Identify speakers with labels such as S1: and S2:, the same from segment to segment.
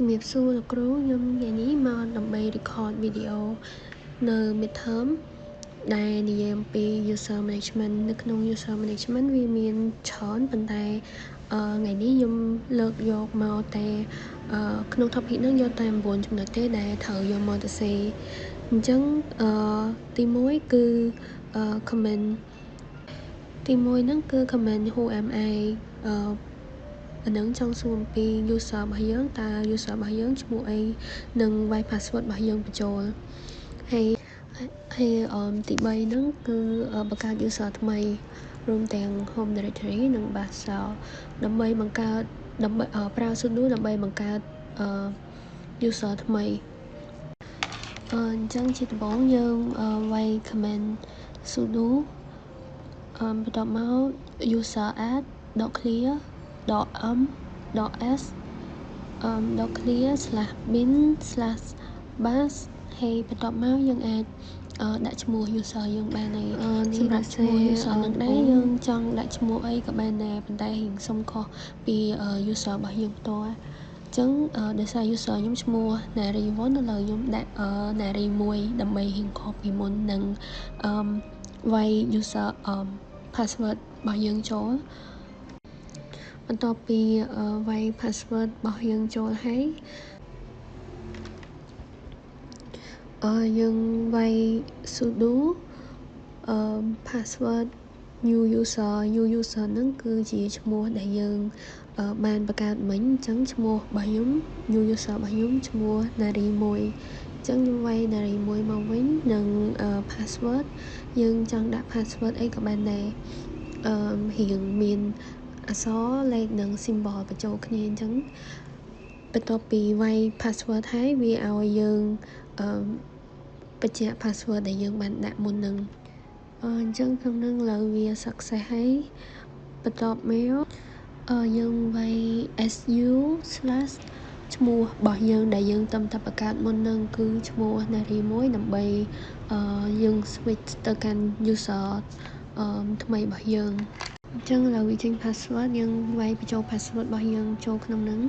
S1: ជំរាបសួរលោកគ្រូខ្ញុំថ្ងៃនេះមកដើម្បី record video នៅ midterm ដែលនិយាយអំពី user management នៅក្នុង user management វាមានច្រើនប៉ុន្តែថ្ងៃនេះខ្ញុំលើកយកមកតែក្នុង topic ហ្នឹងយកតែ9ចំណុចទេដែលត្រូវយកមកទៅសេអញ្ចឹងទី1គឺcomment ទី1ហ្នឹងគឺ comment who am I អានឹងចង់សួរអំពី user របស់យើងតើ user របស់យើងឈ្មោះអីនិង Y password របស់យើងបញ្ចូលហើយទី3ហ្នឹងគឺបង្កើត user ថ្មីរួមទាំង home directory និង bash ដើម្បីបង្កើតប្រើ sudo ដើម្បីបង្កើត user ថ្មីអញ្ចឹងជាដំបូងយើងវាយ comment sudo បន្ទាប់មក user add .clear .m .s .clear /bin /bash ហើយបន្ទាប់មកយើងអាចដាក់ឈ្មោះ user យើងបានហើយសម្រាប់ឈ្មោះ user នឹងដែរយើងចង់ដាក់ឈ្មោះអីក៏បានដែរប៉ុន្តែរៀងសុំខុសពី user របស់យើងផ្ទាល់អញ្ចឹងដោយសារ user ខ្ញុំឈ្មោះ Nari 1នៅលើខ្ញុំដាក់ Nari 1ដើម្បីរៀងខុសពីមុននឹងវាយ user password របស់យើងចូលបន្ទាប់ពីវាយ password របស់យើងចូលហើយយើងវាយ sudo password new user ហ្នឹងគឺជាឈ្មោះដែលយើងបានបង្កើតមិញអញ្ចឹងឈ្មោះរបស់ខ្ញុំ new user របស់ខ្ញុំឈ្មោះ Nari 1អញ្ចឹងខ្ញុំវាយ Nari 1មកវិញនិង password យើងចង់ដាក់ password អីក៏បានដែររៀងមានអក្សរលេខនិង symbol បញ្ចូលគ្នាអញ្ចឹងបន្ទាប់ពីវាយ password ហើយវាឲ្យយើងបញ្ជាក់ password ដែលយើងបានដាក់មុននឹងអញ្ចឹងក្នុងនឹងលើវា success ហើយបន្ទាប់មកយើងវាយ su/ ឈ្មោះរបស់យើងដែលយើងតាមតែបង្កើតមុននឹងគឺឈ្មោះ Nari 1ដើម្បីយើង switch ទៅកាន់ user ថ្មីរបស់យើងអញ្ចឹងឡើយវាចេញ password យើងវាយបញ្ចូល password របស់យើងចូលក្នុងហ្នឹង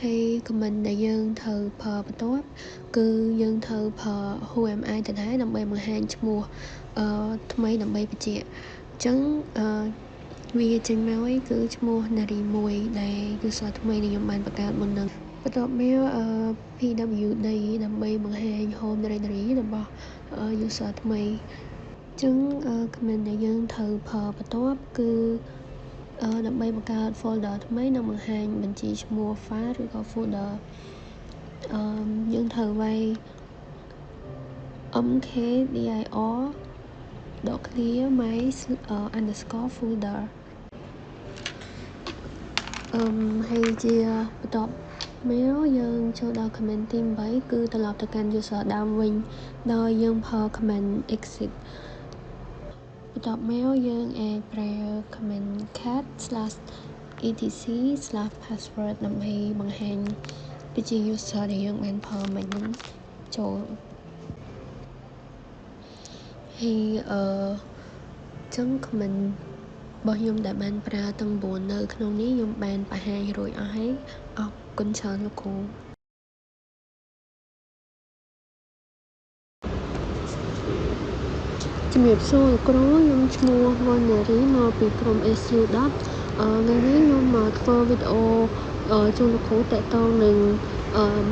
S1: ហើយ comment ដែលយើងត្រូវប្រើបន្ទាប់គឺយើងត្រូវប្រើ who am I ទៅដែរដើម្បីបង្ហាញឈ្មោះថ្មីដើម្បីបញ្ជាក់អញ្ចឹងវាចេញមកហើយគឺឈ្មោះ Nari 1ដែល user ថ្មីដែលខ្ញុំបានបង្កើតមុននឹងបន្ទាប់មក pwd ដើម្បីបង្ហាញ home directory របស់ user ថ្មីអញ្ចឹង comment ដែលយើងត្រូវប្រើបន្ទាប់គឺដើម្បីបង្កើត folder ថ្មីនិងបង្ហាញបញ្ជីឈ្មោះ file ឬក៏ folder យើងត្រូវវាយ mkdir .clear my underscore folder ហើយជាបន្ទាប់មកយើងចូលដល់ comment ទី8គឺត្រឡប់ទៅកាន់ user ដើមវិញដោយយើងប្រើ comment exit បន្ទាប់មកយើងអាចប្រើ comment cat /etc/password ដើម្បីបង្ហាញបញ្ជី user ដែលយើងបានប្រើមិញហ្នឹងចូលហើយចឹង comment របស់ខ្ញុំដែលបានប្រើទាំង9នៅក្នុងនេះខ្ញុំបានបង្ហាញរួចអស់ហើយអរគុណច្រើនលោកគ្រូជំរាបសួរលោកគ្រូខ្ញុំឈ្មោះ Nari មកពីក្រុម SU10 ថ្ងៃនេះខ្ញុំមកធ្វើវីដេអូជូនលោកគ្រូតាក់ទងនឹង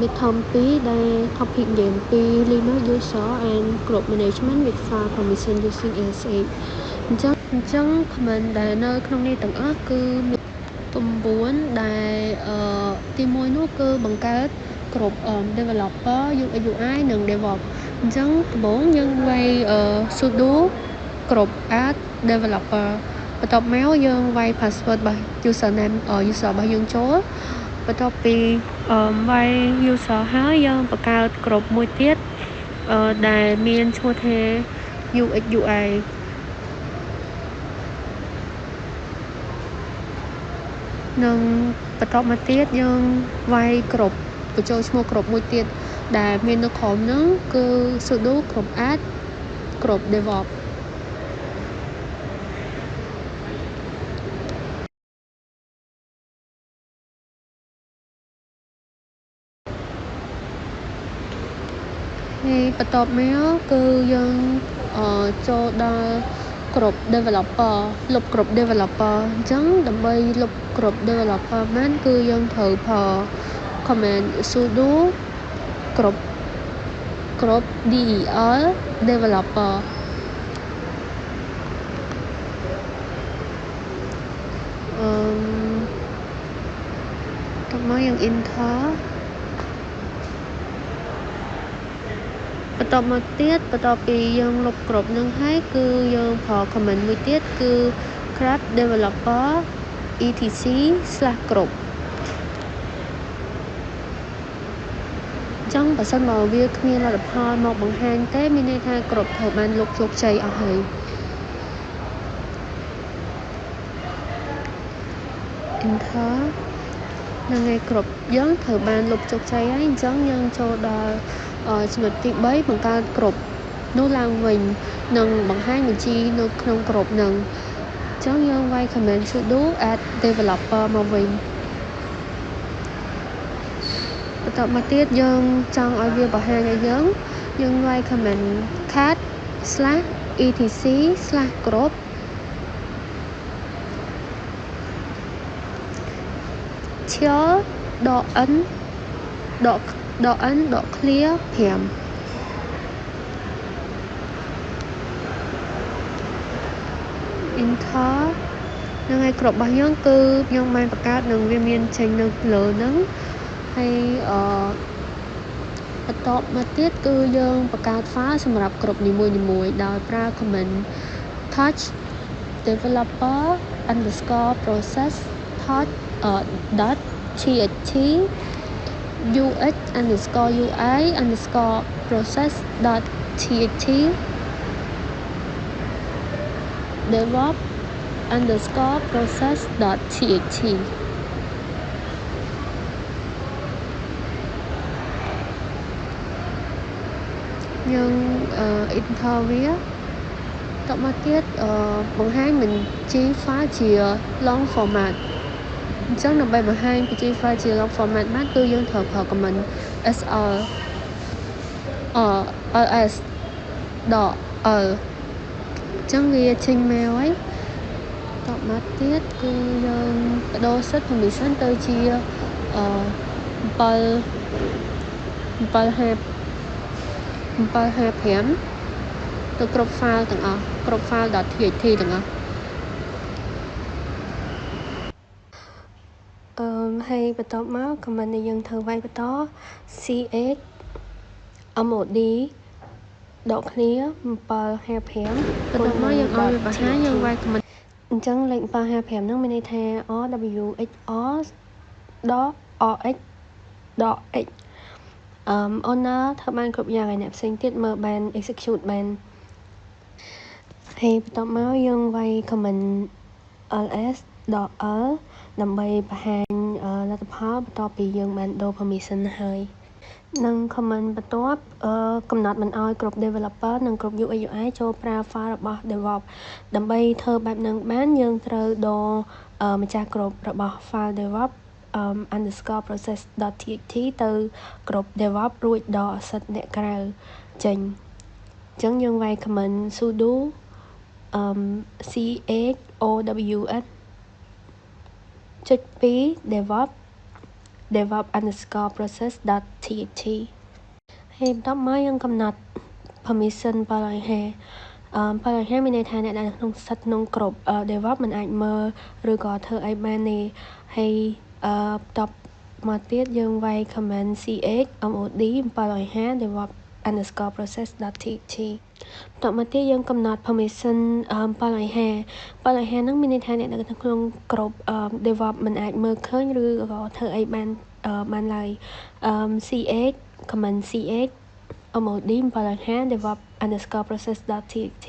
S1: midterm 2ដែល topic និយាយអំពី Linux user and group management with file permission using SH អញ្ចឹង comment ដែលនៅក្នុងនេះទាំងអស់គឺ9ដែលទី1នោះគឺបង្កើតក្រុម developer UX UI និង DevOps អញ្ចឹងដំបូងយើងវាយ sudo ក្រុម add developer បន្ទាប់មកយើងវាយ password របស់ username user របស់យើងចូលបន្ទាប់ពីវាយ user ហើយយើងបង្កើតក្រុមមួយទៀតដែលមានឈ្មោះថា UX UI និងបន្ទាប់មកទៀតយើងវាយក្រុមបញ្ចូលឈ្មោះក្រុមមួយទៀតដែលមាននៅក្រុមហ្នឹងគឺ sudo ក្រុម add ក្រុម DevOps ហើយបន្ទាប់មកគឺយើងចូលដល់គ្រប់ developer លុបគ្រប់ developer អញ្ចឹងដើម្បីលុបគ្រប់ developer បានគឺយើងត្រូវប្រើ command sudo គ្រប់ del developer តមកយើង enter បន្ទាប់មកទៀតបន្ទាប់ពីយើងលុបគ្រប់នឹងហើយគឺយើងប្រើ command មួយទៀតគឺ grep developer etc/ គ្រប់ចឹងបើសិនមកវាគ្មានលទ្ធផលមកបង្ហាញទេមានន័យថាគ្រប់ត្រូវបានលុបជោគជ័យអស់ហើយ enter នឹងឯគ្រប់យើងត្រូវបានលុបជោគជ័យហើយអញ្ចឹងយើងចូលដល់ចំណុចទី3បង្កើតគ្រប់នោះឡើងវិញនឹងបង្ហាញបញ្ជីនៅក្នុងគ្រប់នឹងអញ្ចឹងយើងវាយ command sudo add developer មកវិញបន្ទាប់មកទៀតយើងចង់ឲ្យវាបង្ហាញឲ្យយើងវាយ command cat/etc/ គ្រប់ដក n ដក clear 5 enter នឹងឯគ្រប់របស់យើងគឺខ្ញុំបានបង្កើតនឹងវាមានចេញនៅលើហ្នឹងហើយបន្ទាប់មកទៀតគឺយើងបង្កើត file សម្រាប់គ្រប់នីមួយៗដោយប្រើ command touch developer _process touch .txt ux _ui _process .txt develop _process .txt យើង enter វាតមកទៀតបង្ហាញបញ្ជី file ជា long format អញ្ចឹងដើម្បីបង្ហាញបញ្ជី file ជា long format បានគឺយើងត្រូវប្រើ command ls .l អញ្ចឹងវាចេញមកហើយតមកទៀតគឺយើងបដូរសិទ្ធិ permission ទៅជា755ទៅគ្រប់ file ទាំងអស់គ្រប់ file .txt ទាំងអស់ហើយបន្ទាប់មក command ដែលយើងធ្វើវាយបន្ត ch mod ដក clear 755បន្ទាប់មកយើងឲ្យវាបង្ហាញយើងវាយ command អញ្ចឹងលេខ755ហ្នឹងមានន័យថា rwxr .rx owner ធ្វើបានគ្រប់យ៉ាងហើយអ្នកផ្សេងទៀតមើលបាន execute បានហើយបន្ទាប់មកយើងវាយ command ls .l ដើម្បីបង្ហាញលទ្ធផលបន្ទាប់ពីយើងបានដូរ permission ហើយនឹង command បន្ទាប់កំណត់មិនឲ្យគ្រប់ developer និងគ្រប់ UI UI ចូលប្រើ file របស់ DevOps ដើម្បីធ្វើបែបហ្នឹងបានយើងត្រូវដូរម្ចាស់គ្រប់របស់ file DevOps _process .txt ទៅគ្រប់ DevOps រួចដកសិទ្ធិអ្នកក្រៅចេញអញ្ចឹងយើងវាយ command sudo chows .2 DevOps _process .txt ហើយបន្ទាប់មកយើងកំណត់ permission 755មានន័យថាអ្នកដែលក្នុងស្ថិតក្នុងគ្រប់ DevOps មិនអាចមើលឬក៏ធ្វើអីបានទេហើយបន្ទាប់មកទៀតយើងវាយ command ch mod 755 DevOps _process .txt បន្ទាប់មកទៀតយើងកំណត់ permission 755ហ្នឹងមានន័យថាអ្នកដែលក្នុងគ្រប់ DevOps មិនអាចមើលឃើញឬក៏ធ្វើអីបានឡើយch command ch mod 755 DevOps _process .txt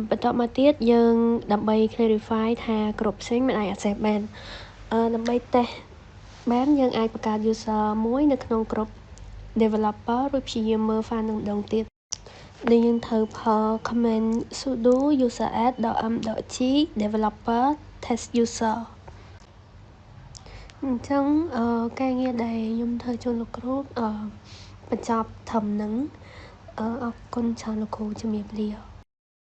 S1: បន្ទាប់មកទៀតយើងដើម្បី clarify ថាគ្រប់ផ្សេងមិនអាច access បានដើម្បី test បានយើងអាចបង្កើត user មួយនៅក្នុងក្រុម developer រួចព្យាយាមមើល file នឹងម្ដងទៀតដែលយើងត្រូវប្រើ command sudo user_add .m.g developer test user អញ្ចឹងការងារដែលខ្ញុំធ្វើជូនលោកគ្រូ បញ្ចប់ធំហ្នឹងអរគុណច្រើនលោកគ្រូជំរាបលា